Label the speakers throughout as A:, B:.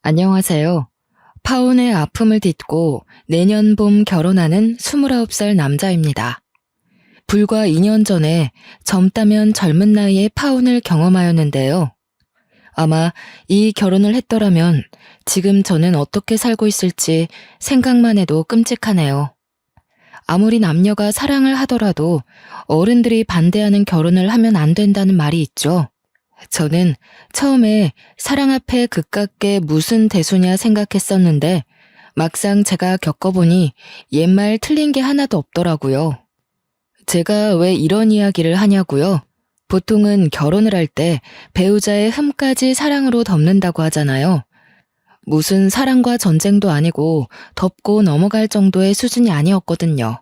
A: 안녕하세요. 파혼의 아픔을 딛고 내년 봄 결혼하는 29살 남자입니다. 불과 2년 전에 젊다면 젊은 나이에 파혼을 경험하였는데요. 아마 이 결혼을 했더라면 지금 저는 어떻게 살고 있을지 생각만 해도 끔찍하네요. 아무리 남녀가 사랑을 하더라도 어른들이 반대하는 결혼을 하면 안 된다는 말이 있죠. 저는 처음에 사랑 앞에 그깟게 무슨 대수냐 생각했었는데 막상 제가 겪어보니 옛말 틀린 게 하나도 없더라고요. 제가 왜 이런 이야기를 하냐고요? 보통은 결혼을 할 때 배우자의 흠까지 사랑으로 덮는다고 하잖아요. 무슨 사랑과 전쟁도 아니고 덮고 넘어갈 정도의 수준이 아니었거든요.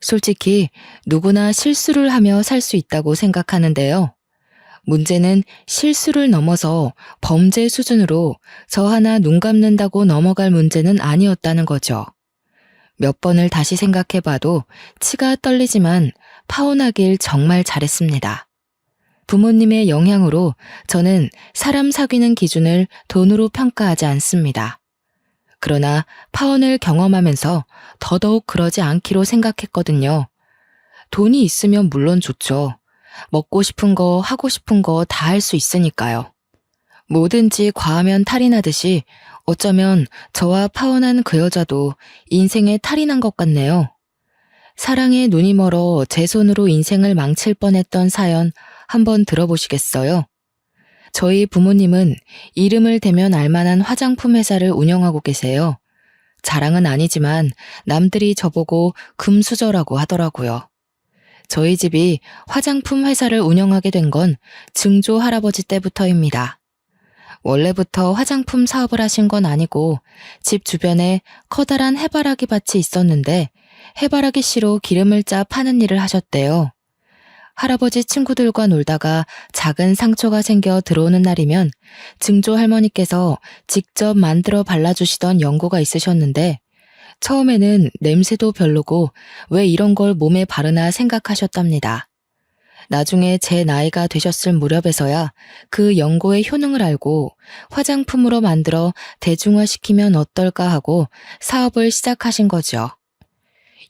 A: 솔직히 누구나 실수를 하며 살 수 있다고 생각하는데요. 문제는 실수를 넘어서 범죄 수준으로 저 하나 눈 감는다고 넘어갈 문제는 아니었다는 거죠. 몇 번을 다시 생각해봐도 치가 떨리지만 파혼하길 정말 잘했습니다. 부모님의 영향으로 저는 사람 사귀는 기준을 돈으로 평가하지 않습니다. 그러나 파혼을 경험하면서 더더욱 그러지 않기로 생각했거든요. 돈이 있으면 물론 좋죠. 먹고 싶은 거, 하고 싶은 거 다 할 수 있으니까요. 뭐든지 과하면 탈이 나듯이 어쩌면 저와 파혼한 그 여자도 인생에 탈이 난 것 같네요. 사랑에 눈이 멀어 제 손으로 인생을 망칠 뻔했던 사연 한번 들어보시겠어요? 저희 부모님은 이름을 대면 알만한 화장품 회사를 운영하고 계세요. 자랑은 아니지만 남들이 저보고 금수저라고 하더라고요. 저희 집이 화장품 회사를 운영하게 된 건 증조 할아버지 때부터입니다. 원래부터 화장품 사업을 하신 건 아니고 집 주변에 커다란 해바라기 밭이 있었는데 해바라기 씨로 기름을 짜 파는 일을 하셨대요. 할아버지 친구들과 놀다가 작은 상처가 생겨 들어오는 날이면 증조 할머니께서 직접 만들어 발라주시던 연고가 있으셨는데 처음에는 냄새도 별로고 왜 이런 걸 몸에 바르나 생각하셨답니다. 나중에 제 나이가 되셨을 무렵에서야 그 연고의 효능을 알고 화장품으로 만들어 대중화시키면 어떨까 하고 사업을 시작하신 거죠.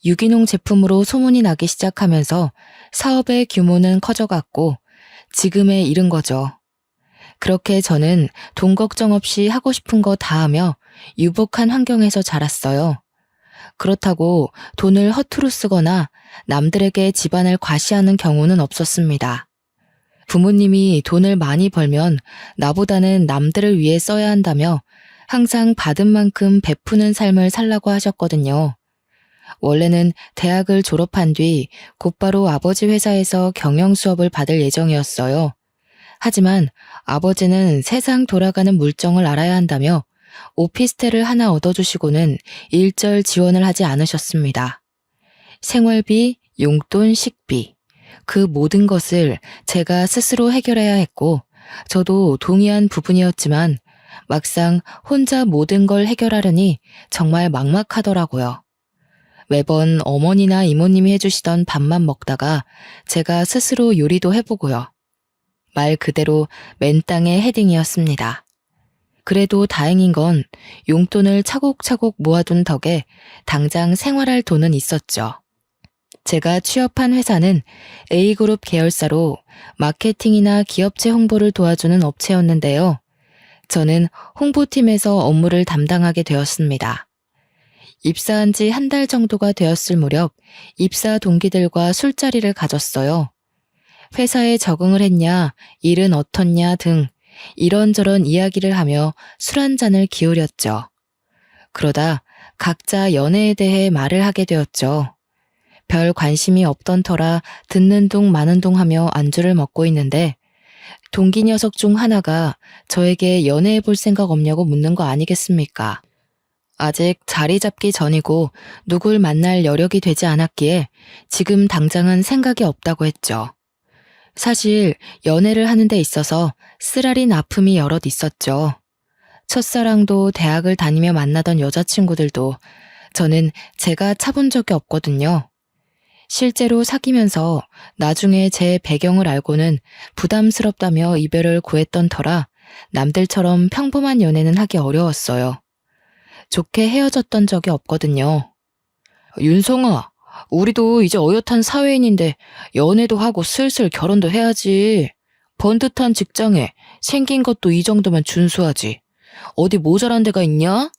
A: 유기농 제품으로 소문이 나기 시작하면서 사업의 규모는 커져갔고 지금에 이른 거죠. 그렇게 저는 돈 걱정 없이 하고 싶은 거 다 하며 유복한 환경에서 자랐어요. 그렇다고 돈을 허투루 쓰거나 남들에게 집안을 과시하는 경우는 없었습니다. 부모님이 돈을 많이 벌면 나보다는 남들을 위해 써야 한다며 항상 받은 만큼 베푸는 삶을 살라고 하셨거든요. 원래는 대학을 졸업한 뒤 곧바로 아버지 회사에서 경영 수업을 받을 예정이었어요. 하지만 아버지는 세상 돌아가는 물정을 알아야 한다며 오피스텔을 하나 얻어주시고는 일절 지원을 하지 않으셨습니다. 생활비, 용돈, 식비, 그 모든 것을 제가 스스로 해결해야 했고 저도 동의한 부분이었지만 막상 혼자 모든 걸 해결하려니 정말 막막하더라고요. 매번 어머니나 이모님이 해주시던 밥만 먹다가 제가 스스로 요리도 해보고요. 말 그대로 맨땅에 헤딩이었습니다. 그래도 다행인 건 용돈을 차곡차곡 모아둔 덕에 당장 생활할 돈은 있었죠. 제가 취업한 회사는 A그룹 계열사로 마케팅이나 기업체 홍보를 도와주는 업체였는데요. 저는 홍보팀에서 업무를 담당하게 되었습니다. 입사한 지 한 달 정도가 되었을 무렵 입사 동기들과 술자리를 가졌어요. 회사에 적응을 했냐, 일은 어떻냐 등 이런저런 이야기를 하며 술 한 잔을 기울였죠. 그러다 각자 연애에 대해 말을 하게 되었죠. 별 관심이 없던 터라 듣는 둥 마는 둥 하며 안주를 먹고 있는데 동기 녀석 중 하나가 저에게 연애해 볼 생각 없냐고 묻는 거 아니겠습니까? 아직 자리 잡기 전이고 누굴 만날 여력이 되지 않았기에 지금 당장은 생각이 없다고 했죠. 사실 연애를 하는 데 있어서 쓰라린 아픔이 여럿 있었죠. 첫사랑도 대학을 다니며 만나던 여자친구들도 저는 제가 차본 적이 없거든요. 실제로 사귀면서 나중에 제 배경을 알고는 부담스럽다며 이별을 고했던 터라 남들처럼 평범한 연애는 하기 어려웠어요. 좋게 헤어졌던 적이 없거든요. 윤성아, 우리도 이제 어엿한 사회인인데 연애도 하고 슬슬 결혼도 해야지. 번듯한 직장에 생긴 것도 이 정도면 준수하지. 어디 모자란 데가 있냐?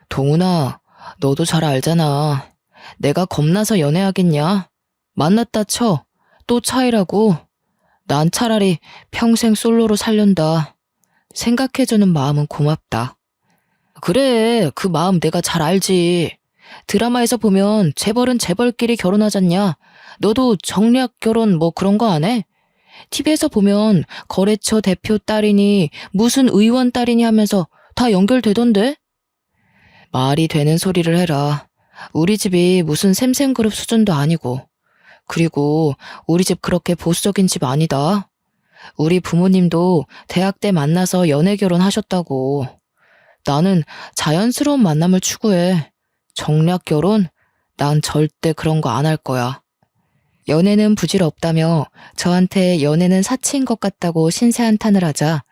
A: 동훈아, 너도 잘 알잖아. 내가 겁나서 연애하겠냐? 만났다 쳐. 또 차이라고. 난 차라리 평생 솔로로 살련다. 생각해주는 마음은 고맙다. 그래, 그 마음 내가 잘 알지. 드라마에서 보면 재벌은 재벌끼리 결혼하잖냐. 너도 정략 결혼 뭐 그런 거 안 해? TV에서 보면 거래처 대표 딸이니 무슨 의원 딸이니 하면서 다 연결되던데? 말이 되는 소리를 해라. 우리 집이 무슨 샘샘그룹 수준도 아니고. 그리고 우리 집 그렇게 보수적인 집 아니다. 우리 부모님도 대학 때 만나서 연애 결혼하셨다고. 나는 자연스러운 만남을 추구해. 정략 결혼? 난 절대 그런 거 안 할 거야. 연애는 부질없다며 저한테 연애는 사치인 것 같다고 신세한탄을 하자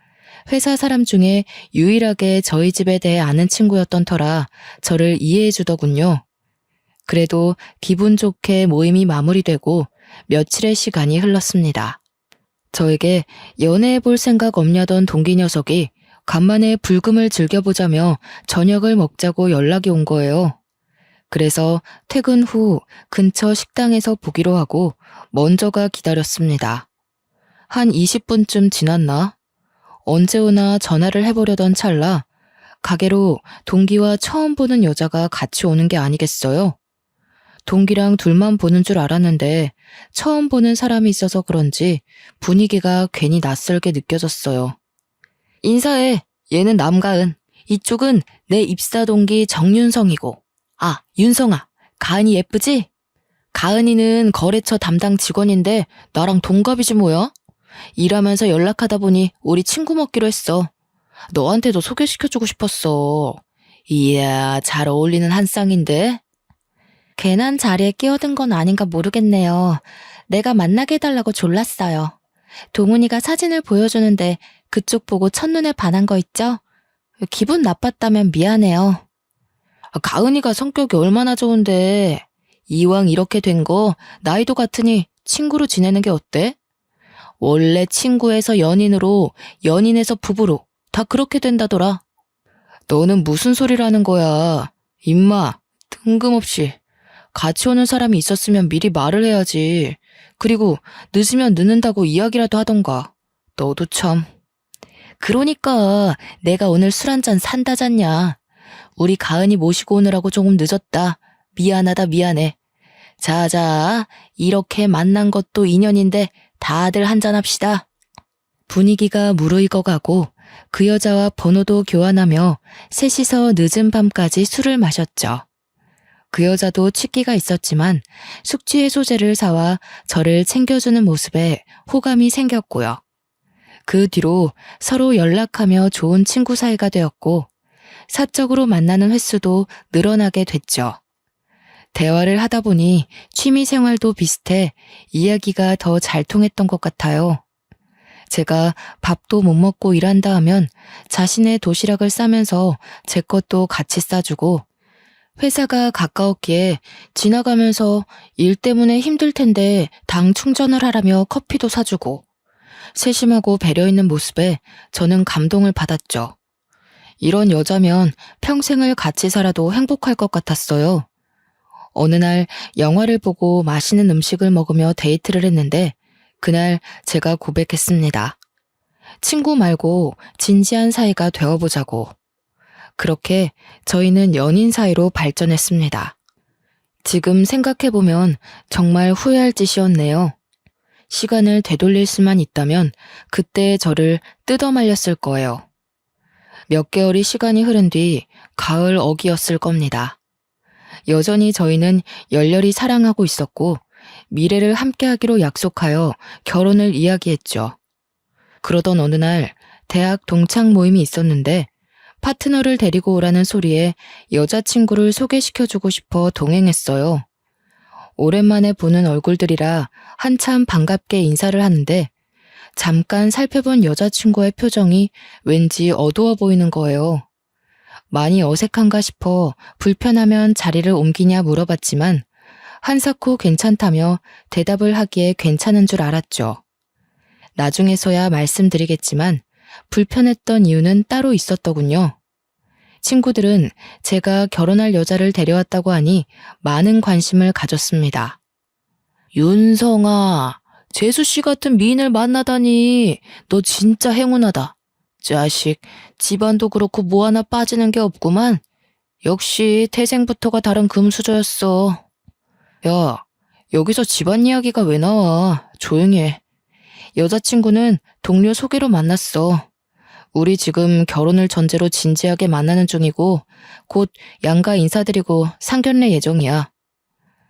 A: 회사 사람 중에 유일하게 저희 집에 대해 아는 친구였던 터라 저를 이해해 주더군요. 그래도 기분 좋게 모임이 마무리되고 며칠의 시간이 흘렀습니다. 저에게 연애해 볼 생각 없냐던 동기 녀석이 간만에 불금을 즐겨보자며 저녁을 먹자고 연락이 온 거예요. 그래서 퇴근 후 근처 식당에서 보기로 하고 먼저가 기다렸습니다. 한 20분쯤 지났나? 언제 오나 전화를 해보려던 찰나 가게로 동기와 처음 보는 여자가 같이 오는 게 아니겠어요? 동기랑 둘만 보는 줄 알았는데 처음 보는 사람이 있어서 그런지 분위기가 괜히 낯설게 느껴졌어요. 인사해. 얘는 남가은. 이쪽은 내 입사 동기 정윤성이고. 아, 윤성아. 가은이 예쁘지? 가은이는 거래처 담당 직원인데 나랑 동갑이지 뭐야? 일하면서 연락하다 보니 우리 친구 먹기로 했어. 너한테도 소개시켜주고 싶었어. 이야, 잘 어울리는 한 쌍인데? 괜한 자리에 끼어든 건 아닌가 모르겠네요. 내가 만나게 해달라고 졸랐어요. 동훈이가 사진을 보여주는데 그쪽 보고 첫눈에 반한 거 있죠? 기분 나빴다면 미안해요. 가은이가 성격이 얼마나 좋은데 이왕 이렇게 된 거 나이도 같으니 친구로 지내는 게 어때? 원래 친구에서 연인으로, 연인에서 부부로 다 그렇게 된다더라. 너는 무슨 소리라는 거야? 임마, 뜬금없이. 같이 오는 사람이 있었으면 미리 말을 해야지. 그리고 늦으면 늦는다고 이야기라도 하던가. 너도 참. 그러니까 내가 오늘 술 한잔 산다잖냐. 우리 가은이 모시고 오느라고 조금 늦었다. 미안하다 미안해. 자자, 이렇게 만난 것도 인연인데 다들 한잔합시다. 분위기가 무르익어가고 그 여자와 번호도 교환하며 셋이서 늦은 밤까지 술을 마셨죠. 그 여자도 취기가 있었지만 숙취 해소제를 사와 저를 챙겨주는 모습에 호감이 생겼고요. 그 뒤로 서로 연락하며 좋은 친구 사이가 되었고 사적으로 만나는 횟수도 늘어나게 됐죠. 대화를 하다 보니 취미 생활도 비슷해 이야기가 더 잘 통했던 것 같아요. 제가 밥도 못 먹고 일한다 하면 자신의 도시락을 싸면서 제 것도 같이 싸주고 회사가 가까웠기에 지나가면서 일 때문에 힘들 텐데 당 충전을 하라며 커피도 사주고 세심하고 배려 있는 모습에 저는 감동을 받았죠. 이런 여자면 평생을 같이 살아도 행복할 것 같았어요. 어느 날 영화를 보고 맛있는 음식을 먹으며 데이트를 했는데 그날 제가 고백했습니다. 친구 말고 진지한 사이가 되어보자고. 그렇게 저희는 연인 사이로 발전했습니다. 지금 생각해보면 정말 후회할 짓이었네요. 시간을 되돌릴 수만 있다면 그때 저를 뜯어말렸을 거예요. 몇 개월이 시간이 흐른 뒤 가을 어기였을 겁니다. 여전히 저희는 열렬히 사랑하고 있었고 미래를 함께하기로 약속하여 결혼을 이야기했죠. 그러던 어느 날 대학 동창 모임이 있었는데 파트너를 데리고 오라는 소리에 여자친구를 소개시켜주고 싶어 동행했어요. 오랜만에 보는 얼굴들이라 한참 반갑게 인사를 하는데 잠깐 살펴본 여자친구의 표정이 왠지 어두워 보이는 거예요. 많이 어색한가 싶어 불편하면 자리를 옮기냐 물어봤지만 한사코 괜찮다며 대답을 하기에 괜찮은 줄 알았죠. 나중에서야 말씀드리겠지만 불편했던 이유는 따로 있었더군요. 친구들은 제가 결혼할 여자를 데려왔다고 하니 많은 관심을 가졌습니다. 윤성아, 재수씨 같은 미인을 만나다니 너 진짜 행운하다. 자식, 집안도 그렇고 뭐 하나 빠지는 게 없구만. 역시 태생부터가 다른 금수저였어. 야, 여기서 집안 이야기가 왜 나와? 조용히 해. 여자친구는 동료 소개로 만났어. 우리 지금 결혼을 전제로 진지하게 만나는 중이고 곧 양가 인사드리고 상견례 예정이야.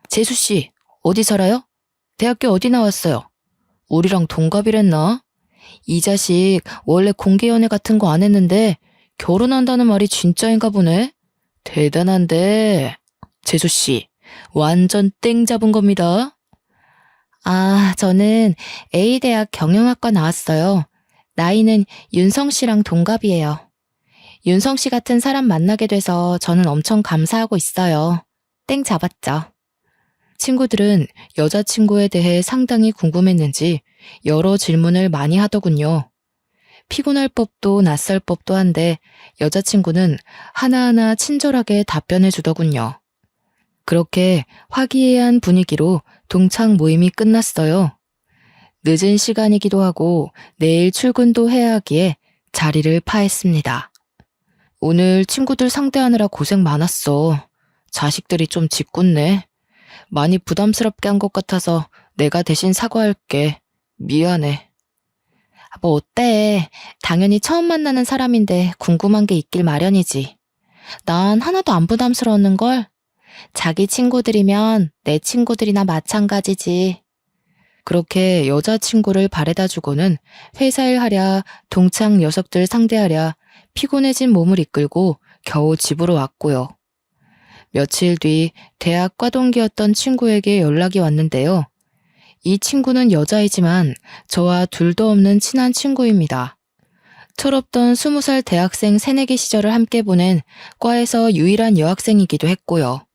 A: 재수씨, 어디 살아요? 대학교 어디 나왔어요? 우리랑 동갑이랬나? 이 자식 원래 공개연애 같은 거 안 했는데 결혼한다는 말이 진짜인가 보네? 대단한데. 재수씨, 완전 땡 잡은 겁니다. 아, 저는 A대학 경영학과 나왔어요. 나이는 윤성 씨랑 동갑이에요. 윤성 씨 같은 사람 만나게 돼서 저는 엄청 감사하고 있어요. 땡 잡았죠. 친구들은 여자친구에 대해 상당히 궁금했는지 여러 질문을 많이 하더군요. 피곤할 법도 낯설 법도 한데 여자친구는 하나하나 친절하게 답변해 주더군요. 그렇게 화기애애한 분위기로 동창 모임이 끝났어요. 늦은 시간이기도 하고 내일 출근도 해야 하기에 자리를 파했습니다. 오늘 친구들 상대하느라 고생 많았어. 자식들이 좀 짓궂네. 많이 부담스럽게 한 것 같아서 내가 대신 사과할게. 미안해. 뭐 어때? 당연히 처음 만나는 사람인데 궁금한 게 있길 마련이지. 난 하나도 안 부담스러웠는걸? 자기 친구들이면 내 친구들이나 마찬가지지. 그렇게 여자친구를 바래다 주고는 회사 일 하랴 동창 녀석들 상대하랴 피곤해진 몸을 이끌고 겨우 집으로 왔고요. 며칠 뒤 대학 과동기였던 친구에게 연락이 왔는데요. 이 친구는 여자이지만 저와 둘도 없는 친한 친구입니다. 철없던 20살 대학생 새내기 시절을 함께 보낸 과에서 유일한 여학생이기도 했고요.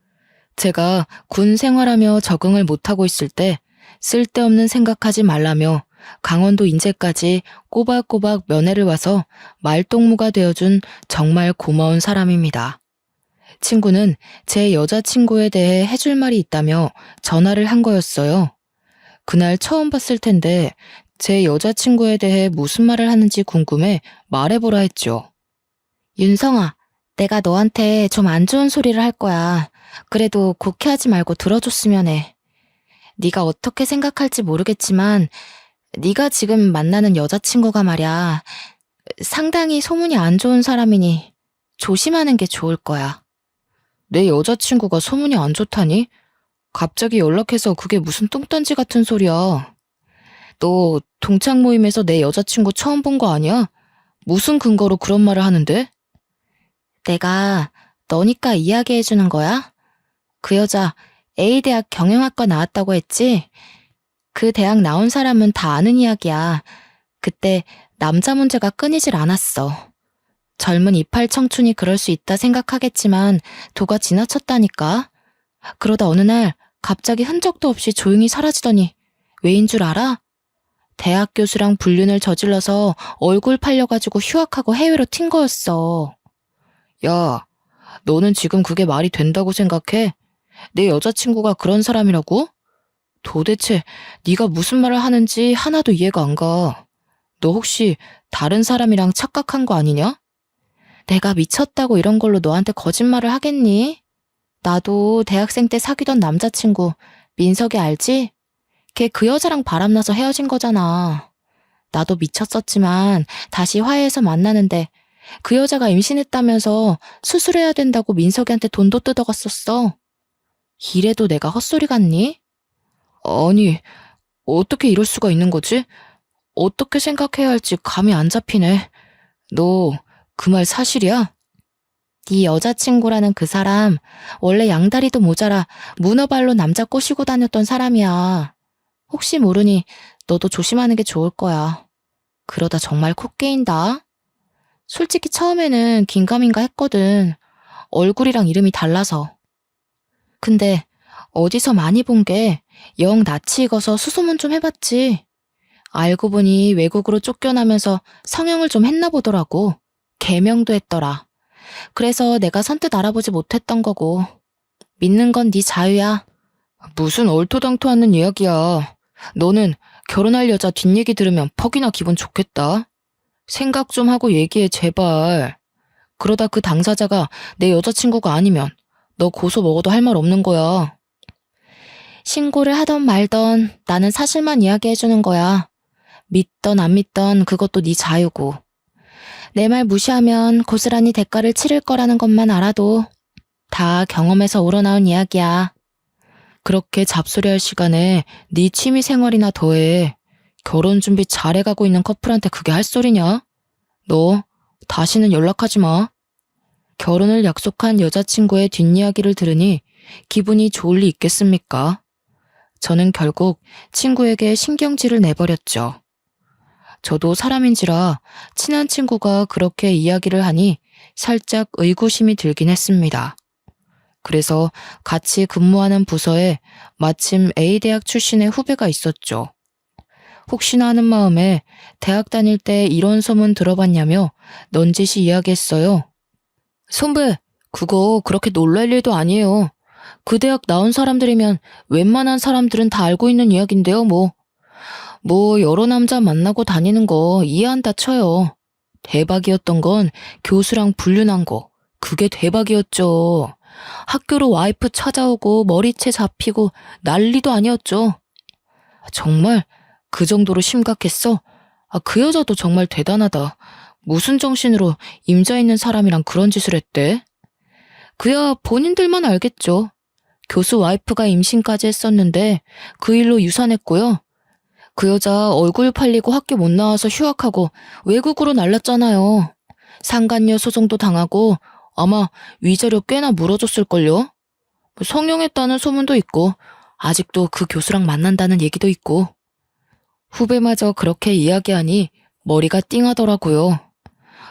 A: 제가 군 생활하며 적응을 못하고 있을 때 쓸데없는 생각하지 말라며 강원도 인제까지 꼬박꼬박 면회를 와서 말동무가 되어준 정말 고마운 사람입니다. 친구는 제 여자친구에 대해 해줄 말이 있다며 전화를 한 거였어요. 그날 처음 봤을 텐데 제 여자친구에 대해 무슨 말을 하는지 궁금해 말해보라 했죠. 윤성아, 내가 너한테 좀 안 좋은 소리를 할 거야. 그래도 곡해하지 말고 들어줬으면 해. 네가 어떻게 생각할지 모르겠지만 네가 지금 만나는 여자친구가 말이야. 상당히 소문이 안 좋은 사람이니 조심하는 게 좋을 거야. 내 여자친구가 소문이 안 좋다니? 갑자기 연락해서 그게 무슨 뚱딴지 같은 소리야. 너 동창 모임에서 내 여자친구 처음 본 거 아니야? 무슨 근거로 그런 말을 하는데? 내가 너니까 이야기해주는 거야? 그 여자 A대학 경영학과 나왔다고 했지? 그 대학 나온 사람은 다 아는 이야기야. 그때 남자 문제가 끊이질 않았어. 젊은 이팔 청춘이 그럴 수 있다 생각하겠지만 도가 지나쳤다니까. 그러다 어느 날 갑자기 흔적도 없이 조용히 사라지더니 왜인 줄 알아? 대학 교수랑 불륜을 저질러서 얼굴 팔려가지고 휴학하고 해외로 튄 거였어. 야, 너는 지금 그게 말이 된다고 생각해? 내 여자친구가 그런 사람이라고? 도대체 네가 무슨 말을 하는지 하나도 이해가 안 가. 너 혹시 다른 사람이랑 착각한 거 아니냐? 내가 미쳤다고 이런 걸로 너한테 거짓말을 하겠니? 나도 대학생 때 사귀던 남자친구 민석이 알지? 걔 그 여자랑 바람나서 헤어진 거잖아. 나도 미쳤었지만 다시 화해해서 만나는데 그 여자가 임신했다면서 수술해야 된다고 민석이한테 돈도 뜯어갔었어. 이래도 내가 헛소리 같니? 아니, 어떻게 이럴 수가 있는 거지? 어떻게 생각해야 할지 감이 안 잡히네. 너 그 말 사실이야? 네 여자친구라는 그 사람 원래 양다리도 모자라 문어발로 남자 꼬시고 다녔던 사람이야. 혹시 모르니 너도 조심하는 게 좋을 거야. 그러다 정말 코 깨인다. 솔직히 처음에는 긴가민가 했거든. 얼굴이랑 이름이 달라서. 근데 어디서 많이 본 게 영 낯이 익어서 수소문 좀 해봤지. 알고 보니 외국으로 쫓겨나면서 성형을 좀 했나 보더라고. 개명도 했더라. 그래서 내가 선뜻 알아보지 못했던 거고. 믿는 건 네 자유야. 무슨 얼토당토 않는 이야기야. 너는 결혼할 여자 뒷얘기 들으면 퍽이나 기분 좋겠다. 생각 좀 하고 얘기해, 제발. 그러다 그 당사자가 내 여자친구가 아니면 너 고소 먹어도 할 말 없는 거야. 신고를 하던 말던 나는 사실만 이야기해주는 거야. 믿던 안 믿던 그것도 네 자유고. 내 말 무시하면 고스란히 대가를 치를 거라는 것만 알아도 다 경험에서 우러나온 이야기야. 그렇게 잡소리할 시간에 네 취미 생활이나 더해. 결혼 준비 잘해가고 있는 커플한테 그게 할 소리냐? 너 다시는 연락하지 마. 결혼을 약속한 여자친구의 뒷이야기를 들으니 기분이 좋을 리 있겠습니까? 저는 결국 친구에게 신경질을 내버렸죠. 저도 사람인지라 친한 친구가 그렇게 이야기를 하니 살짝 의구심이 들긴 했습니다. 그래서 같이 근무하는 부서에 마침 A대학 출신의 후배가 있었죠. 혹시나 하는 마음에 대학 다닐 때 이런 소문 들어봤냐며 넌지시 이야기했어요. 선배, 그거 그렇게 놀랄 일도 아니에요. 그 대학 나온 사람들이면 웬만한 사람들은 다 알고 있는 이야기인데요, 뭐. 여러 남자 만나고 다니는 거 이해한다 쳐요. 대박이었던 건 교수랑 불륜한 거. 그게 대박이었죠. 학교로 와이프 찾아오고 머리채 잡히고 난리도 아니었죠. 정말 그 정도로 심각했어? 그 여자도 정말 대단하다. 무슨 정신으로 임자 있는 사람이랑 그런 짓을 했대? 그야 본인들만 알겠죠. 교수 와이프가 임신까지 했었는데 그 일로 유산했고요. 그 여자 얼굴 팔리고 학교 못 나와서 휴학하고 외국으로 날랐잖아요. 상간녀 소송도 당하고 아마 위자료 꽤나 물어줬을걸요. 성형했다는 소문도 있고 아직도 그 교수랑 만난다는 얘기도 있고. 후배마저 그렇게 이야기하니 머리가 띵하더라고요.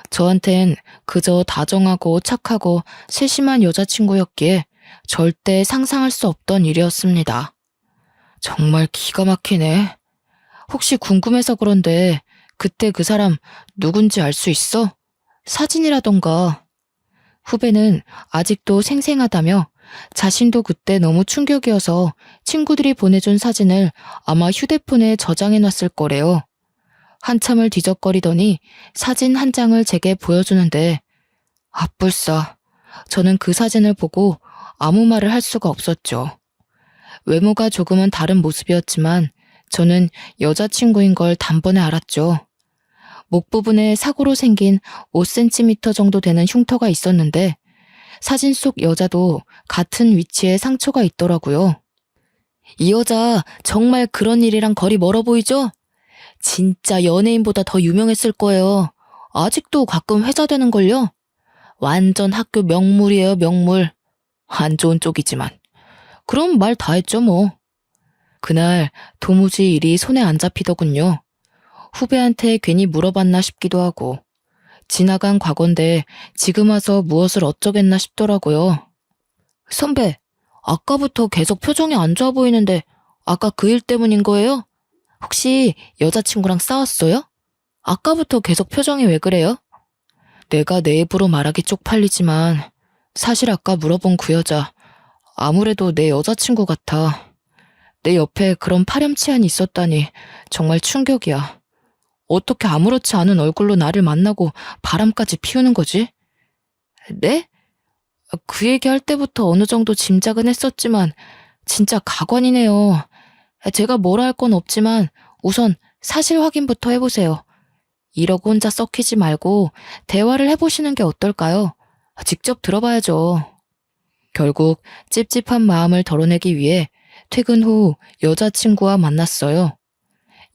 A: 저한텐 그저 다정하고 착하고 세심한 여자친구였기에 절대 상상할 수 없던 일이었습니다. 정말 기가 막히네. 혹시 궁금해서 그런데 그때 그 사람 누군지 알 수 있어? 사진이라던가. 후배는 아직도 생생하다며 자신도 그때 너무 충격이어서 친구들이 보내준 사진을 아마 휴대폰에 저장해놨을 거래요. 한참을 뒤적거리더니 사진 한 장을 제게 보여주는데 아뿔싸. 저는 그 사진을 보고 아무 말을 할 수가 없었죠. 외모가 조금은 다른 모습이었지만 저는 여자친구인 걸 단번에 알았죠. 목 부분에 사고로 생긴 5cm 정도 되는 흉터가 있었는데 사진 속 여자도 같은 위치에 상처가 있더라고요. 이 여자 정말 그런 일이랑 거리 멀어 보이죠? 진짜 연예인보다 더 유명했을 거예요. 아직도 가끔 회자되는걸요? 완전 학교 명물이에요, 명물. 안 좋은 쪽이지만. 그럼 말 다 했죠, 뭐. 그날 도무지 일이 손에 안 잡히더군요. 후배한테 괜히 물어봤나 싶기도 하고. 지나간 과거인데 지금 와서 무엇을 어쩌겠나 싶더라고요. 선배, 아까부터 계속 표정이 안 좋아 보이는데 아까 그 일 때문인 거예요? 혹시 여자친구랑 싸웠어요? 아까부터 계속 표정이 왜 그래요? 내가 내 입으로 말하기 쪽팔리지만 사실 아까 물어본 그 여자 아무래도 내 여자친구 같아. 내 옆에 그런 파렴치한이 있었다니 정말 충격이야. 어떻게 아무렇지 않은 얼굴로 나를 만나고 바람까지 피우는 거지? 네? 그 얘기할 때부터 어느 정도 짐작은 했었지만 진짜 가관이네요. 제가 뭐라 할 건 없지만 우선 사실 확인부터 해보세요. 이러고 혼자 썩히지 말고 대화를 해보시는 게 어떨까요? 직접 들어봐야죠. 결국 찝찝한 마음을 덜어내기 위해 퇴근 후 여자친구와 만났어요.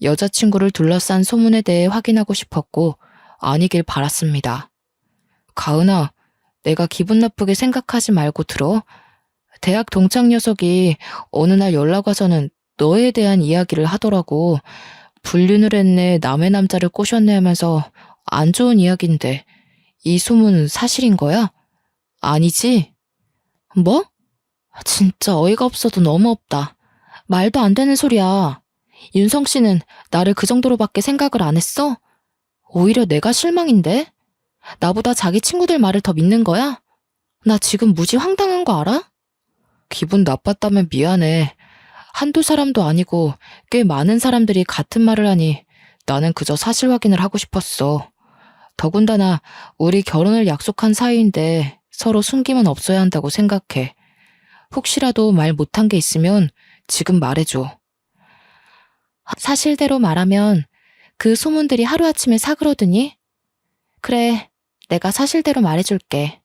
A: 여자친구를 둘러싼 소문에 대해 확인하고 싶었고 아니길 바랐습니다. 가은아, 내가 기분 나쁘게 생각하지 말고 들어. 대학 동창 녀석이 어느 날 연락 와서는 너에 대한 이야기를 하더라고. 불륜을 했네, 남의 남자를 꼬셨네 하면서 안 좋은 이야기인데 이 소문 사실인 거야? 아니지? 뭐? 진짜 어이가 없어도 너무 없다. 말도 안 되는 소리야. 윤성 씨는 나를 그 정도로밖에 생각을 안 했어? 오히려 내가 실망인데? 나보다 자기 친구들 말을 더 믿는 거야? 나 지금 무지 황당한 거 알아? 기분 나빴다면 미안해. 한두 사람도 아니고 꽤 많은 사람들이 같은 말을 하니 나는 그저 사실 확인을 하고 싶었어. 더군다나 우리 결혼을 약속한 사이인데 서로 숨김은 없어야 한다고 생각해. 혹시라도 말 못한 게 있으면 지금 말해줘. 사실대로 말하면 그 소문들이 하루아침에 사그러드니? 그래, 내가 사실대로 말해줄게.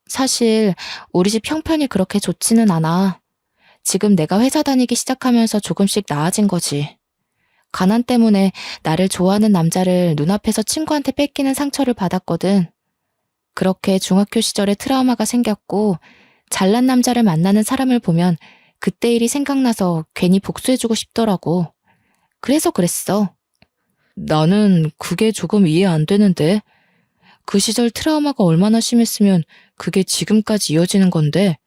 A: 사실 우리 집 형편이 그렇게 좋지는 않아. 지금 내가 회사 다니기 시작하면서 조금씩 나아진 거지. 가난 때문에 나를 좋아하는 남자를 눈앞에서 친구한테 뺏기는 상처를 받았거든. 그렇게 중학교 시절에 트라우마가 생겼고 잘난 남자를 만나는 사람을 보면 그때 일이 생각나서 괜히 복수해주고 싶더라고. 그래서 그랬어. 나는 그게 조금 이해 안 되는데. 그 시절 트라우마가 얼마나 심했으면 그게 지금까지 이어지는 건데.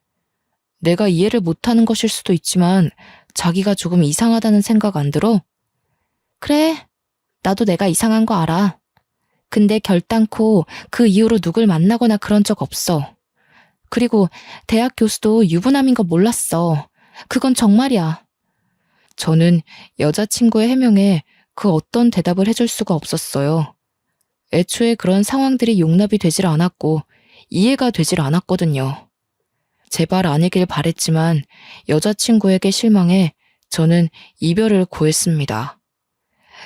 A: 내가 이해를 못하는 것일 수도 있지만 자기가 조금 이상하다는 생각 안 들어? 그래, 나도 내가 이상한 거 알아. 근데 결단코 그 이후로 누굴 만나거나 그런 적 없어. 그리고 대학 교수도 유부남인 거 몰랐어. 그건 정말이야. 저는 여자친구의 해명에 그 어떤 대답을 해줄 수가 없었어요. 애초에 그런 상황들이 용납이 되질 않았고 이해가 되질 않았거든요. 제발 아니길 바랬지만 여자친구에게 실망해 저는 이별을 고했습니다.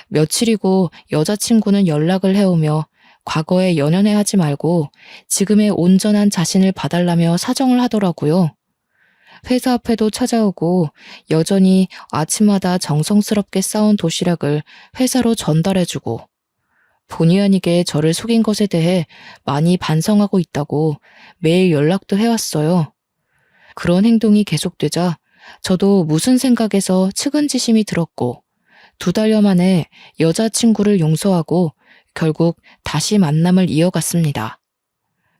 A: 며칠이고 여자친구는 연락을 해오며 과거에 연연해하지 말고 지금의 온전한 자신을 봐달라며 사정을 하더라고요. 회사 앞에도 찾아오고 여전히 아침마다 정성스럽게 싸온 도시락을 회사로 전달해주고 본의 아니게 저를 속인 것에 대해 많이 반성하고 있다고 매일 연락도 해왔어요. 그런 행동이 계속되자 저도 무슨 생각에서 측은지심이 들었고 2달여 만에 여자친구를 용서하고 결국 다시 만남을 이어갔습니다.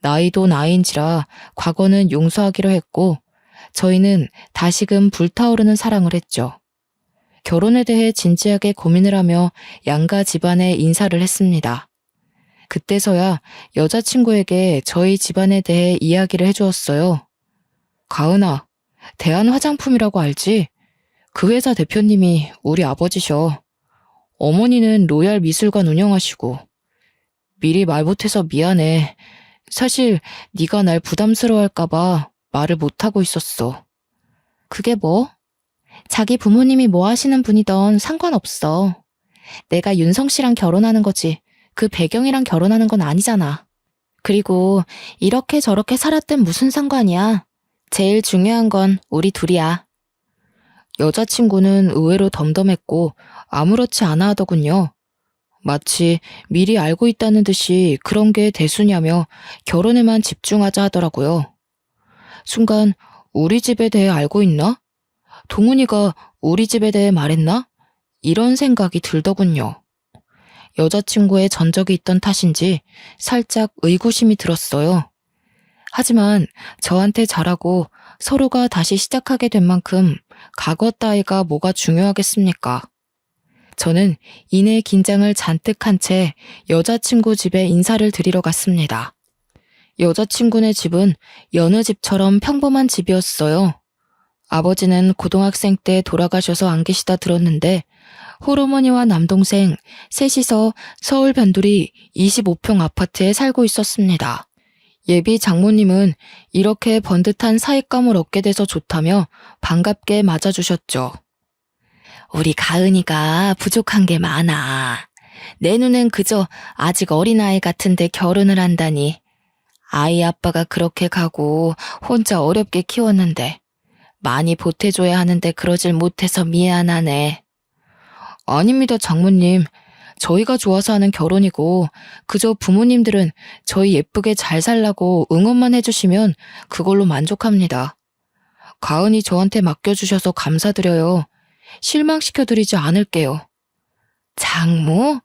A: 나이도 나이인지라 과거는 용서하기로 했고 저희는 다시금 불타오르는 사랑을 했죠. 결혼에 대해 진지하게 고민을 하며 양가 집안에 인사를 했습니다. 그때서야 여자친구에게 저희 집안에 대해 이야기를 해주었어요. 가은아, 대한화장품이라고 알지? 그 회사 대표님이 우리 아버지셔. 어머니는 로얄 미술관 운영하시고. 미리 말 못해서 미안해. 사실 네가 날 부담스러워할까봐 말을 못하고 있었어. 그게 뭐? 자기 부모님이 뭐 하시는 분이던 상관없어. 내가 윤성 씨랑 결혼하는 거지. 그 배경이랑 결혼하는 건 아니잖아. 그리고 이렇게 저렇게 살았든 무슨 상관이야. 제일 중요한 건 우리 둘이야. 여자친구는 의외로 덤덤했고 아무렇지 않아 하더군요. 마치 미리 알고 있다는 듯이 그런 게 대수냐며 결혼에만 집중하자 하더라고요. 순간 우리 집에 대해 알고 있나? 동훈이가 우리 집에 대해 말했나? 이런 생각이 들더군요. 여자친구의 전적이 있던 탓인지 살짝 의구심이 들었어요. 하지만 저한테 잘하고 서로가 다시 시작하게 된 만큼 과거 따위가 뭐가 중요하겠습니까? 저는 이내 긴장을 잔뜩 한 채 여자친구 집에 인사를 드리러 갔습니다. 여자친구네 집은 여느 집처럼 평범한 집이었어요. 아버지는 고등학생 때 돌아가셔서 안 계시다 들었는데 홀어머니와 남동생 셋이서 서울 변두리 25평 아파트에 살고 있었습니다. 예비 장모님은 이렇게 번듯한 사윗감을 얻게 돼서 좋다며 반갑게 맞아주셨죠. 우리 가은이가 부족한 게 많아. 내 눈엔 그저 아직 어린아이 같은데 결혼을 한다니. 아이 아빠가 그렇게 가고 혼자 어렵게 키웠는데 많이 보태줘야 하는데 그러질 못해서 미안하네. 아닙니다, 장모님. 저희가 좋아서 하는 결혼이고 그저 부모님들은 저희 예쁘게 잘 살라고 응원만 해주시면 그걸로 만족합니다. 가은이 저한테 맡겨주셔서 감사드려요. 실망시켜드리지 않을게요. 장모?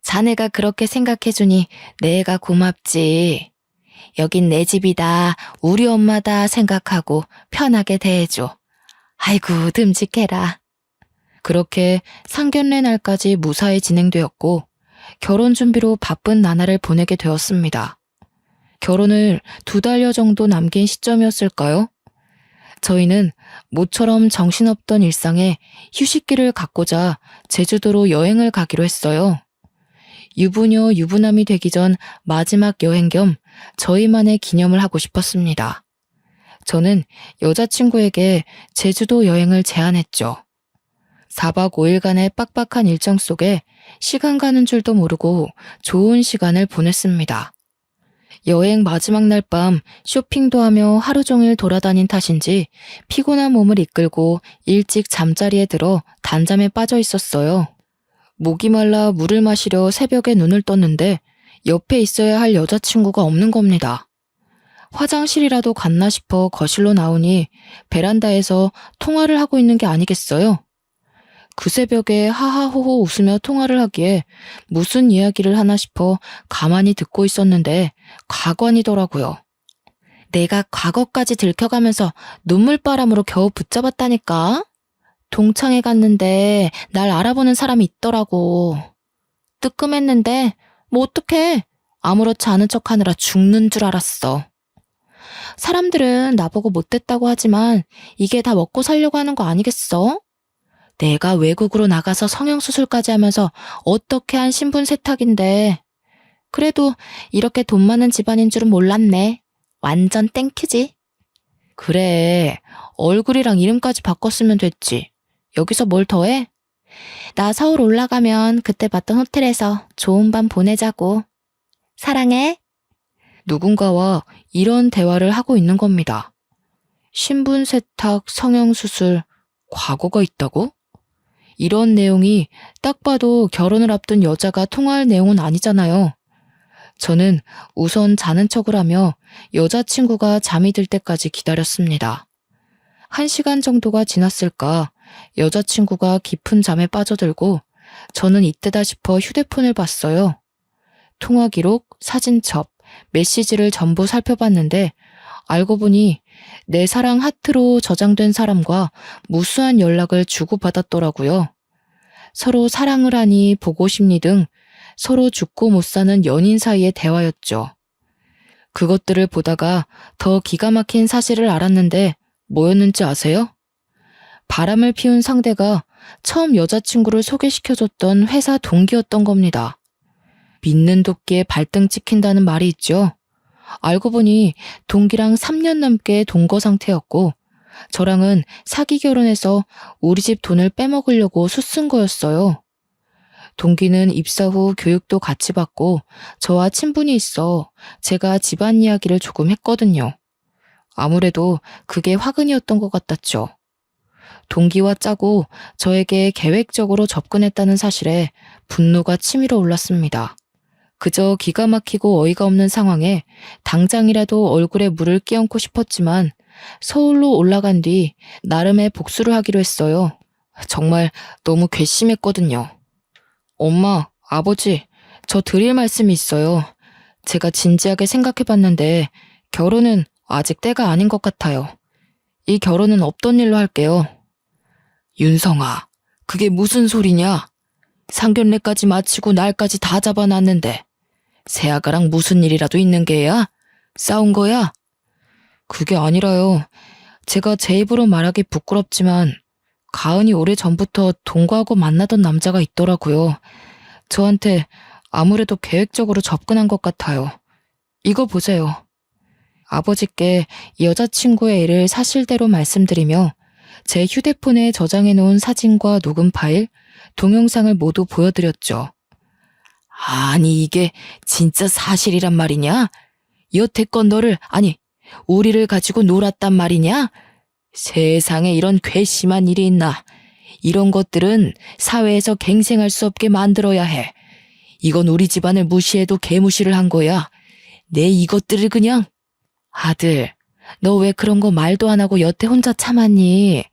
A: 자네가 그렇게 생각해주니 내가 고맙지. 여긴 내 집이다, 우리 엄마다 생각하고 편하게 대해줘. 아이고, 듬직해라. 그렇게 상견례 날까지 무사히 진행되었고 결혼 준비로 바쁜 나날을 보내게 되었습니다. 결혼을 2달여 정도 남긴 시점이었을까요? 저희는 모처럼 정신없던 일상에 휴식기를 갖고자 제주도로 여행을 가기로 했어요. 유부녀 유부남이 되기 전 마지막 여행 겸 저희만의 기념을 하고 싶었습니다. 저는 여자친구에게 제주도 여행을 제안했죠. 4박 5일간의 빡빡한 일정 속에 시간 가는 줄도 모르고 좋은 시간을 보냈습니다. 여행 마지막 날 밤 쇼핑도 하며 하루 종일 돌아다닌 탓인지 피곤한 몸을 이끌고 일찍 잠자리에 들어 단잠에 빠져 있었어요. 목이 말라 물을 마시려 새벽에 눈을 떴는데 옆에 있어야 할 여자친구가 없는 겁니다. 화장실이라도 갔나 싶어 거실로 나오니 베란다에서 통화를 하고 있는 게 아니겠어요? 그 새벽에 하하호호 웃으며 통화를 하기에 무슨 이야기를 하나 싶어 가만히 듣고 있었는데 과관이더라고요. 내가 과거까지 들켜가면서 눈물바람으로 겨우 붙잡았다니까? 동창회 갔는데 날 알아보는 사람이 있더라고. 뜨끔했는데 뭐 어떡해. 아무렇지 않은 척하느라 죽는 줄 알았어. 사람들은 나보고 못됐다고 하지만 이게 다 먹고 살려고 하는 거 아니겠어? 내가 외국으로 나가서 성형수술까지 하면서 어떻게 한 신분 세탁인데. 그래도 이렇게 돈 많은 집안인 줄은 몰랐네. 완전 땡큐지. 그래, 얼굴이랑 이름까지 바꿨으면 됐지. 여기서 뭘 더해? 나 서울 올라가면 그때 봤던 호텔에서 좋은 밤 보내자고. 사랑해. 누군가와 이런 대화를 하고 있는 겁니다. 신분 세탁, 성형수술, 과거가 있다고? 이런 내용이 딱 봐도 결혼을 앞둔 여자가 통화할 내용은 아니잖아요. 저는 우선 자는 척을 하며 여자친구가 잠이 들 때까지 기다렸습니다. 1시간 정도가 지났을까 여자친구가 깊은 잠에 빠져들고 저는 이때다 싶어 휴대폰을 봤어요. 통화 기록, 사진첩, 메시지를 전부 살펴봤는데 알고 보니 내 사랑 하트로 저장된 사람과 무수한 연락을 주고받았더라고요. 서로 사랑을 하니 보고 싶니 등 서로 죽고 못 사는 연인 사이의 대화였죠. 그것들을 보다가 더 기가 막힌 사실을 알았는데 뭐였는지 아세요? 바람을 피운 상대가 처음 여자친구를 소개시켜줬던 회사 동기였던 겁니다. 믿는 도끼에 발등 찍힌다는 말이 있죠. 알고 보니 동기랑 3년 넘게 동거 상태였고 저랑은 사기 결혼해서 우리 집 돈을 빼먹으려고 수쓴 거였어요. 동기는 입사 후 교육도 같이 받고 저와 친분이 있어 제가 집안 이야기를 조금 했거든요. 아무래도 그게 화근이었던 것 같았죠. 동기와 짜고 저에게 계획적으로 접근했다는 사실에 분노가 치밀어 올랐습니다. 그저 기가 막히고 어이가 없는 상황에 당장이라도 얼굴에 물을 끼얹고 싶었지만 서울로 올라간 뒤 나름의 복수를 하기로 했어요. 정말 너무 괘씸했거든요. 엄마, 아버지, 저 드릴 말씀이 있어요. 제가 진지하게 생각해봤는데 결혼은 아직 때가 아닌 것 같아요. 이 결혼은 없던 일로 할게요. 윤성아, 그게 무슨 소리냐? 상견례까지 마치고 날까지 다 잡아놨는데 새아가랑 무슨 일이라도 있는 게야? 싸운 거야? 그게 아니라요. 제가 제 입으로 말하기 부끄럽지만 가은이 오래전부터 동거하고 만나던 남자가 있더라고요. 저한테 아무래도 계획적으로 접근한 것 같아요. 이거 보세요. 아버지께 여자친구의 일을 사실대로 말씀드리며 제 휴대폰에 저장해놓은 사진과 녹음 파일, 동영상을 모두 보여드렸죠. 아니 이게 진짜 사실이란 말이냐? 여태껏 너를, 아니 우리를 가지고 놀았단 말이냐? 세상에 이런 괘씸한 일이 있나? 이런 것들은 사회에서 갱생할 수 없게 만들어야 해. 이건 우리 집안을 무시해도 개무시를 한 거야. 내 이것들을 그냥. 아들, 너 왜 그런 거 말도 안 하고 여태 혼자 참았니?